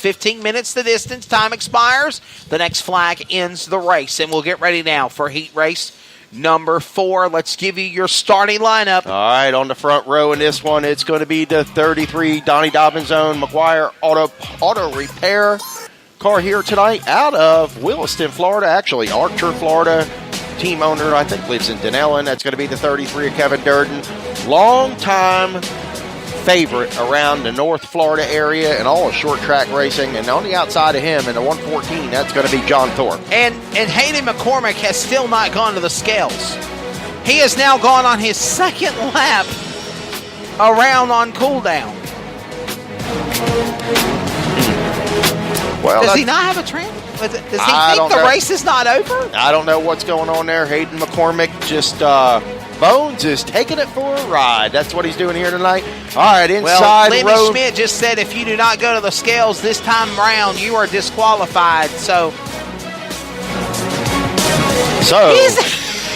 15 minutes the distance. Time expires. The next flag ends the race. And we'll get ready now for heat race number 4. Let's give you your starting lineup. All right, on the front row in this one, it's going to be the 33 Donnie Dobbins own McGuire Auto Repair car here tonight out of Williston, Florida. Actually, Archer, Florida. Team owner, I think, lives in Denellen. That's going to be the 33 of Kevin Durden. Long-time favorite around the North Florida area and all of short track racing. And on the outside of him in the 114, that's going to be John Thorpe. And Hayden McCormick has still not gone to the scales. He has now gone on his second lap around on cooldown. Well, does he not have a trim? Does he think the race is not over? I don't know what's going on there. Hayden McCormick just, Bones is taking it for a ride. That's what he's doing here tonight. All right, inside Lenny row. Schmidt just said if you do not go to the scales this time around, you are disqualified. So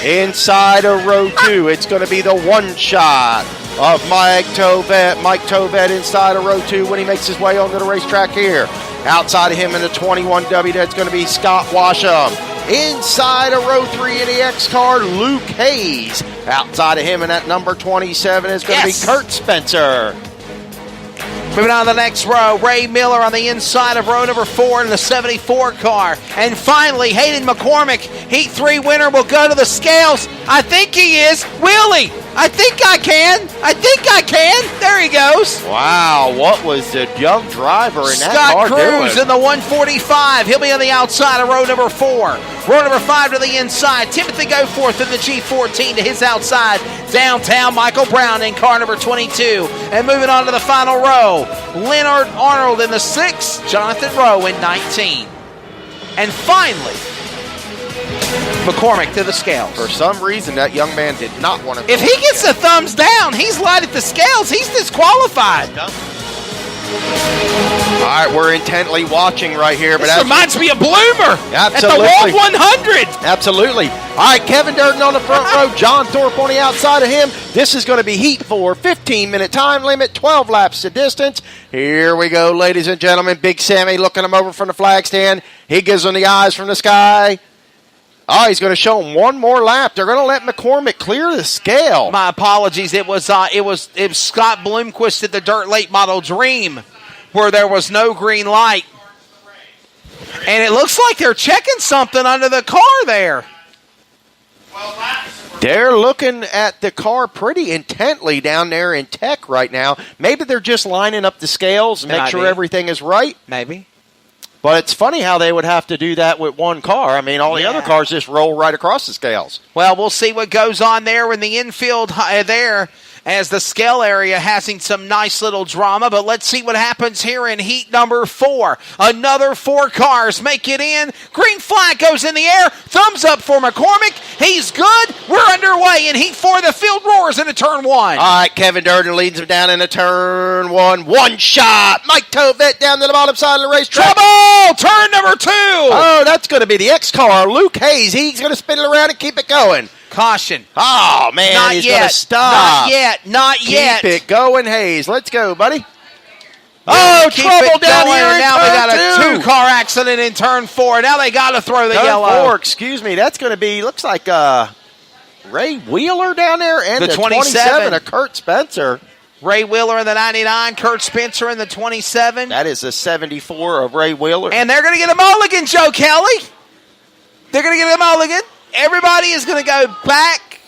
inside of row 2, it's going to be the one shot of Mike Tovett. Mike Tovett inside of row 2 when he makes his way onto the racetrack here. Outside of him in the 21W, that's going to be Scott Washam. Inside of row 3 in the X car, Luke Hayes. Outside of him in that number 27 is going to be Kurt Spencer. Moving on to the next row, Ray Miller on the inside of row number 4 in the 74 car. And finally, Hayden McCormick, Heat 3 winner, will go to the scales. I think he is. Will he? I think I can. There he goes. Wow, what was the young driver in that car Scott Cruz in the 145. He'll be on the outside of row number 4. Row number 5 to the inside. Timothy Goforth in the G14 to his outside. Downtown, Michael Brown in car number 22. And moving on to the final row, Leonard Arnold in the 6, Jonathan Rowe in 19. And finally, McCormick to the scales. For some reason, that young man did not want to go. If he gets a thumbs down, he's light at the scales. He's disqualified. All right, we're intently watching right here. But this reminds me of Bloomer at the World 100. Absolutely. All right, Kevin Durden on the front row, John Thorpe on the outside of him. This is going to be Heat 4, 15-minute time limit, 12 laps to distance. Here we go, ladies and gentlemen. Big Sammy looking him over from the flag stand. He gives him the eyes from the sky. Oh, he's going to show him one more lap. They're going to let McCormick clear the scale. My apologies. It was Scott Bloomquist at the Dirt Late Model Dream where there was no green light. And it looks like they're checking something under the car there. They're looking at the car pretty intently down there in tech right now. Maybe they're just lining up the scales and make sure everything is right. Maybe. But it's funny how they would have to do that with one car. I mean, all the other cars just roll right across the scales. Well, we'll see what goes on there in the infield there as the scale area having some nice little drama. But let's see what happens here in heat number 4. Another 4 cars make it in. Green flag goes in the air. Thumbs up for McCormick. He's good. We're underway in heat 4. The field roars into turn 1. All right, Kevin Durden leads him down into turn 1. One shot. Mike Tovett down to the bottom side of the racetrack. Trouble! Turn number 2. Oh, that's going to be the X car. Luke Hayes. He's going to spin it around and keep it going. Caution. Oh, man, he's going to stop. Not yet. Keep it going, Hayes. Let's go, buddy. Oh, trouble down here in now turn they got a 2-car accident in turn 4. Now they got to throw the yellow. Turn 4, excuse me. That's going to be, looks like Ray Wheeler down there and the 27 of Kurt Spencer. Ray Wheeler in the 99, Kurt Spencer in the 27. That is the 74 of Ray Wheeler. And they're going to get a mulligan, Joe Kelly. They're going to get a mulligan. Everybody is going to go back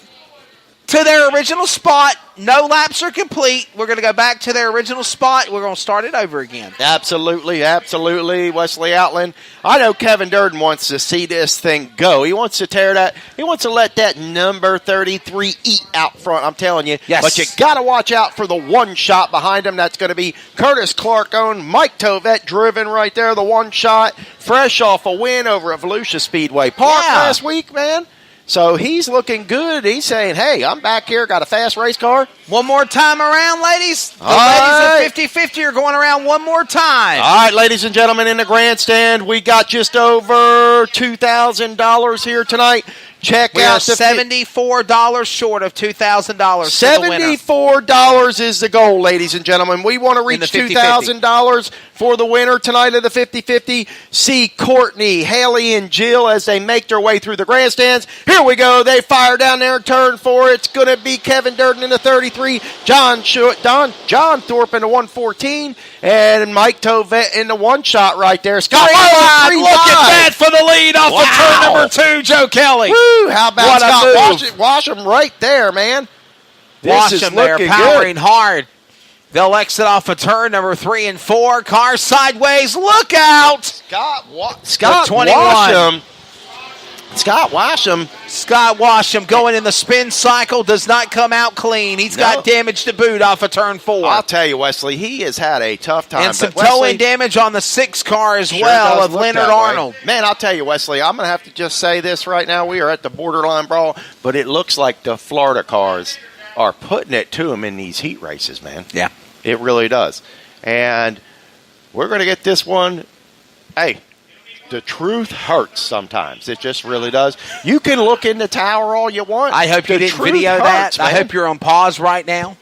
to their original spot. No laps are complete. We're going to go back to their original spot. We're going to start it over again. Absolutely, absolutely. Wesley Outland. I know Kevin Durden wants to see this thing go. He wants to tear that. He wants to let that number 33 eat out front, I'm telling you. Yes. But you got to watch out for the one shot behind him. That's going to be Curtis Clark owned. Mike Tovett driven right there, the one shot. Fresh off a win over at Volusia Speedway Park last week, man. So he's looking good. He's saying, hey, I'm back here, got a fast race car. One more time around, ladies. The ladies at 50-50 are going around one more time. All right, ladies and gentlemen, in the grandstand, we got just over $2,000 here tonight. Check We out are the $74 short of $2,000. $74 is the goal, ladies and gentlemen. We want to reach $2,000 for the winner tonight of the 50-50. See Courtney, Haley, and Jill as they make their way through the grandstands. Here we go. They fire down there in turn 4. It's going to be Kevin Durden in the 33, John Thorpe in the 114, and Mike Tovett in the one shot right there. Scott, look at that for the lead off of turn number 2, Joe Kelly. Woo, how about Scott? Wash him right there, man. Wash him there, powering hard. They'll exit off of turn number 3 and 4. Car sideways. Look out! Scott Washam. Scott Washam going in the spin cycle, does not come out clean. He's got damage to boot off of turn 4. I'll tell you, Wesley, he has had a tough time. And some towing damage on the 6 car as well of Leonard Arnold. Man, I'll tell you, Wesley, I'm going to have to just say this right now. We are at the borderline brawl, but it looks like the Florida cars are putting it to them in these heat races, man. Yeah. It really does. And we're going to get this one. Hey, the truth hurts sometimes. It just really does. You can look in the tower all you want. I hope you didn't video that. I hope you're on pause right now.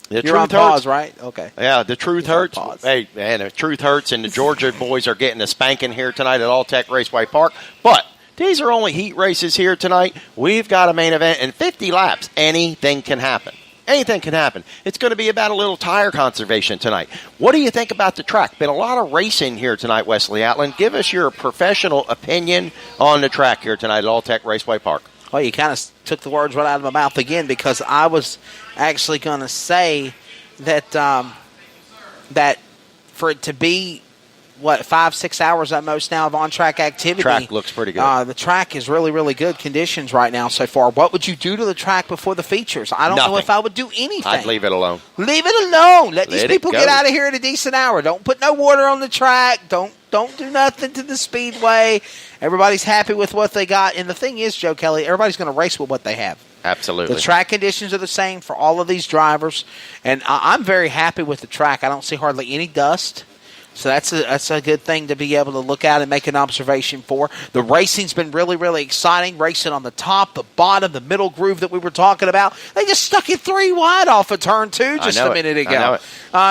You're on pause, right? Okay. Yeah, the truth hurts. Hey, man, the truth hurts, and the Georgia boys are getting a spanking here tonight at All-Tech Raceway Park. But these are only heat races here tonight. We've got a main event in 50 laps. Anything can happen. Anything can happen. It's going to be about a little tire conservation tonight. What do you think about the track? Been a lot of racing here tonight, Wesley Outland. Give us your professional opinion on the track here tonight at All-Tech Raceway Park. Well, you kind of took the words right out of my mouth again, because I was actually going to say that that for it to be 5-6 hours at most now of on-track activity. Track looks pretty good. The track is really, really good conditions right now so far. What would you do to the track before the features? I don't know if I would do anything. I'd leave it alone. Leave it alone. Let these people get out of here at a decent hour. Don't put no water on the track. Don't do nothing to the speedway. Everybody's happy with what they got. And the thing is, Joe Kelly, everybody's going to race with what they have. Absolutely. The track conditions are the same for all of these drivers. And I'm very happy with the track. I don't see hardly any dust. So that's a good thing to be able to look at and make an observation for. The racing's been really, really exciting. Racing on the top, the bottom, the middle groove that we were talking about. They just stuck it 3 wide off of turn 2 just a minute ago.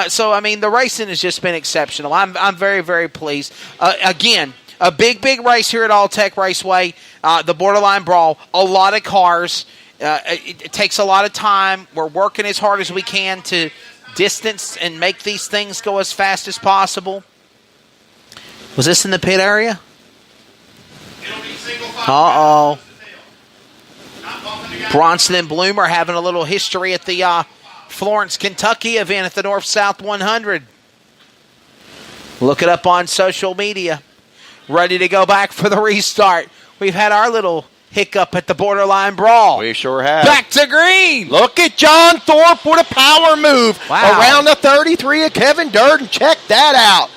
So, I mean, the racing has just been exceptional. I'm very, very pleased. Again, a big, big race here at All-Tech Raceway. The borderline brawl. A lot of cars. It takes a lot of time. We're working as hard as we can to distance and make these things go as fast as possible. Was this in the pit area? Uh-oh. Bronson and Bloom are having a little history at the Florence, Kentucky event at the North-South 100. Look it up on social media. Ready to go back for the restart. We've had our little hiccup at the borderline brawl. We sure have. Back to green. Look at John Thorpe with a power move around the 33 of Kevin Durden. Check that out.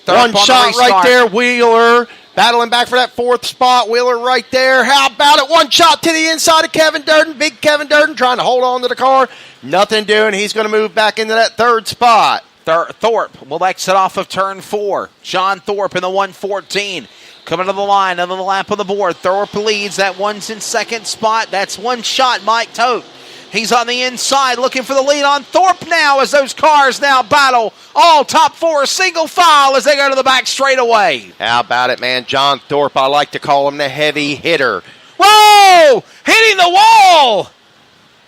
One shot right there. Wheeler battling back for that 4th spot. Wheeler right there. How about it? One shot to the inside of Kevin Durden. Big Kevin Durden trying to hold on to the car. Nothing doing. He's going to move back into that 3rd spot. Thorpe will exit off of turn 4. John Thorpe in the 114. Coming to the line, another lap on the board. Thorpe leads. That one's in 2nd spot. That's one shot, Mike Tote. He's on the inside looking for the lead on Thorpe now as those cars now battle. All top 4 single file as they go to the back straightaway. How about it, man? John Thorpe, I like to call him the heavy hitter. Whoa! Hitting the wall!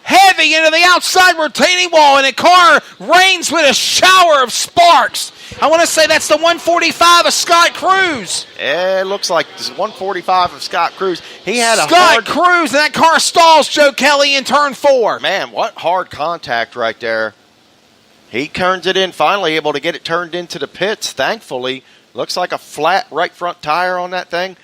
Heavy into the outside retaining wall, and a car rains with a shower of sparks. I want to say that's the 145 of Scott Cruz. It looks like this 145 of Scott Cruz. He had Scott Cruz, and that car stalls Joe Kelly in turn 4. Man, what hard contact right there. He turns it in, finally able to get it turned into the pits, thankfully. Looks like a flat right front tire on that thing.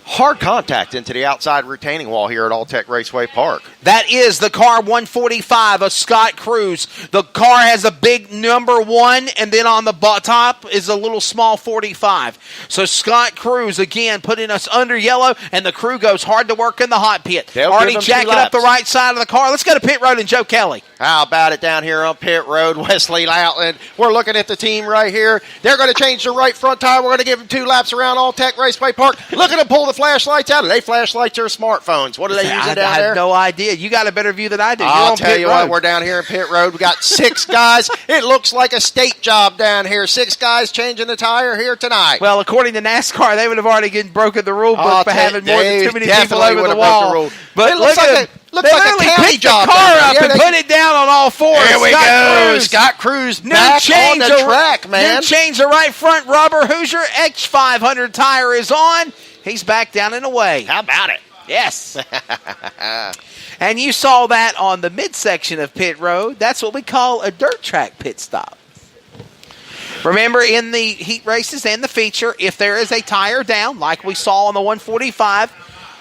Hard contact into the outside retaining wall here at All-Tech Raceway Park. That is the car 145 of Scott Cruz. The car has a big number 1, and then on the top is a little small 45. So Scott Cruz, again, putting us under yellow, and the crew goes hard to work in the hot pit. Already jacking up the right side of the car. Let's go to pit road and Joe Kelly. How about it down here on pit road, Wesley Outland? We're looking at the team right here. They're going to change the right front tire. We're going to give them 2 laps around All Tech Raceway Park. Look at them pull the flashlights out. Are they flashlights or smartphones? What are they using down there? I have no idea. You got a better view than I do. I'll tell you what, we're down here in pit road. We got 6 guys. It looks like a state job down here. 6 guys changing the tire here tonight. Well, according to NASCAR, they would have already broken the rule book for having more than too many people over the wall. But it looks like a county job. The car up and put it down on all 4. There we go. Scott Cruz back on the track, man. New change the right front rubber. Hoosier X500 tire is on. He's back down and away. How about it? Yes. And you saw that on the midsection of pit road. That's what we call a dirt track pit stop. Remember, in the heat races and the feature, if there is a tire down, like we saw on the 145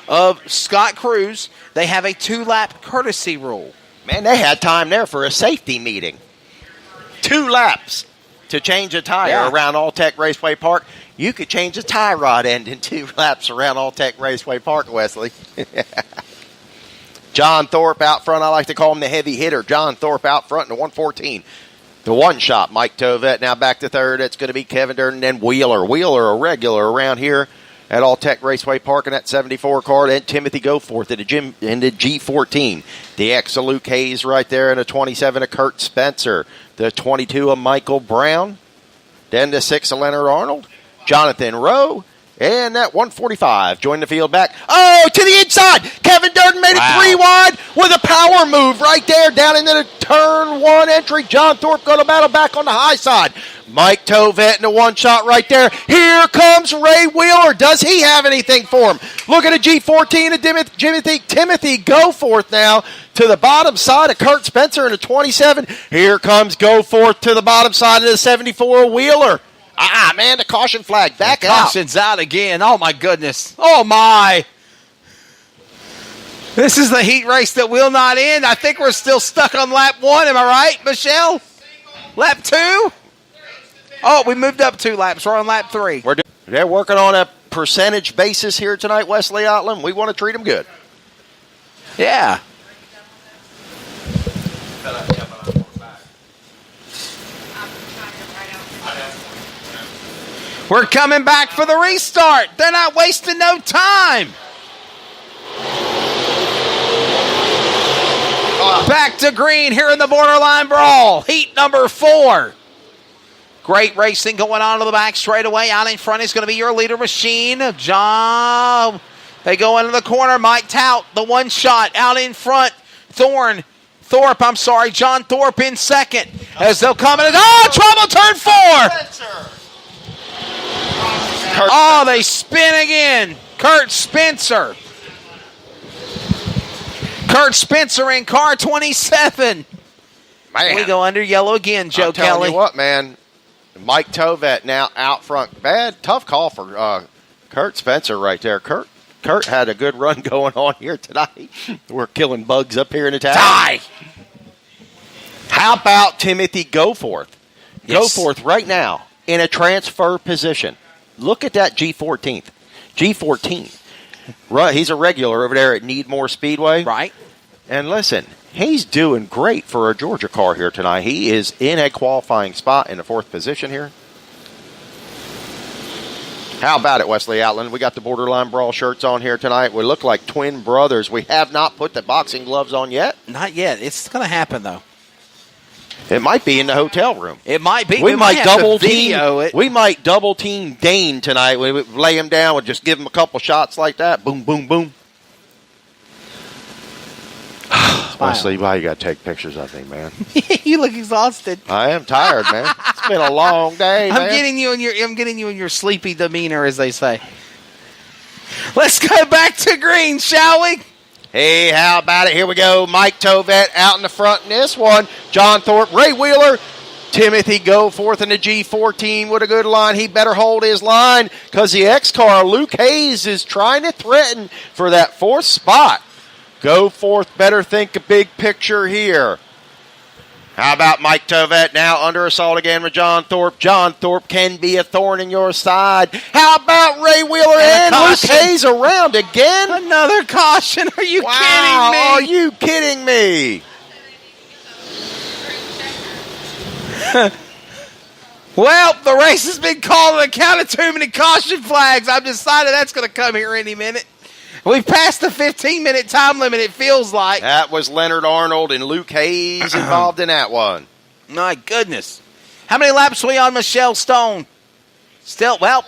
of Scott Cruz, they have a 2-lap courtesy rule. Man, they had time there for a safety meeting. 2 laps to change a tire around All Tech Raceway Park. You could change a tie rod end in 2 laps around All Tech Raceway Park, Wesley. John Thorpe out front. I like to call him the heavy hitter. John Thorpe out front in the 114. The one shot, Mike Tovett now back to third. It's going to be Kevin Durden and then Wheeler. Wheeler, a regular around here at All Tech Raceway Park in that 74 car. And Timothy Goforth in the G14. The X of Luke Hayes right there in the 27 of Kurt Spencer. The 22 of Michael Brown. Then the 6 of Leonard Arnold. Jonathan Rowe. And that 145 joined the field back. Oh, to the inside. Kevin Durden made it 3 wide with a power move right there down into the turn 1 entry. John Thorpe going to battle back on the high side. Mike Tovett in the 1 shot right there. Here comes Ray Wheeler. Does he have anything for him? Look at a G14 of Timothy Goforth now to the bottom side of Kurt Spencer in the 27. Here comes Goforth to the bottom side of the 74 Wheeler. Man, the caution flag back out. Caution's out again. Oh, my goodness. Oh, my. This is the heat race that will not end. I think we're still stuck on lap 1. Am I right, Michelle? Lap 2? Oh, we moved up 2 laps. We're on lap 3. They're working on a percentage basis here tonight, Wesley Outland. We want to treat them good. Yeah. We're coming back for the restart. They're not wasting no time. Back to green here in the borderline brawl. Heat number 4. Great racing going on to the back straightaway. Out in front is going to be your leader machine. John. They go into the corner. Mike Tout, the 1 shot. Out in front. John Thorpe in second. As they'll come in. Trouble, turn 4. They spin again. Kurt Spencer. Kurt Spencer in car 27. Man. We go under yellow again, Joe Kelly. I'm telling you what, man. Mike Tovett now out front. Bad, tough call for Kurt Spencer right there. Kurt had a good run going on here tonight. We're killing bugs up here in the town. Die! How about Timothy Goforth? Yes. Goforth right now in a transfer position. Look at that G14. Right, he's a regular over there at Needmore Speedway. Right. And listen, he's doing great for a Georgia car here tonight. He is in a qualifying spot in the 4th position here. How about it, Wesley Outland? We got the Borderline Brawl shirts on here tonight. We look like twin brothers. We have not put the boxing gloves on yet. Not yet. It's going to happen, though. It might be in the hotel room. It might be. We might double team it. We might double team Dane tonight. We would lay him down and just give him a couple shots like that. Boom, boom, boom. Wesley, why you got to take pictures of me, man? You look exhausted. I am tired, man. It's been a long day, man. I'm getting you in your sleepy demeanor, as they say. Let's go back to green, shall we? Hey, how about it? Here we go. Mike Tovett out in the front in this one. John Thorpe, Ray Wheeler, Timothy Goforth in the G14 with a good line. He better hold his line because the X car, Luke Hayes, is trying to threaten for that 4th spot. Go forth, better think a big picture here. How about Mike Tovett now under assault again with John Thorpe? John Thorpe can be a thorn in your side. How about Ray Wheeler and Luke Hayes around again? Another caution. Are you kidding me? Are you kidding me? Well, the race has been called on account of too many caution flags. I've decided that's going to come here any minute. We've passed the 15-minute time limit, it feels like. That was Leonard Arnold and Luke Hayes involved in that one. My goodness. How many laps are we on Michelle Stone? Still, well,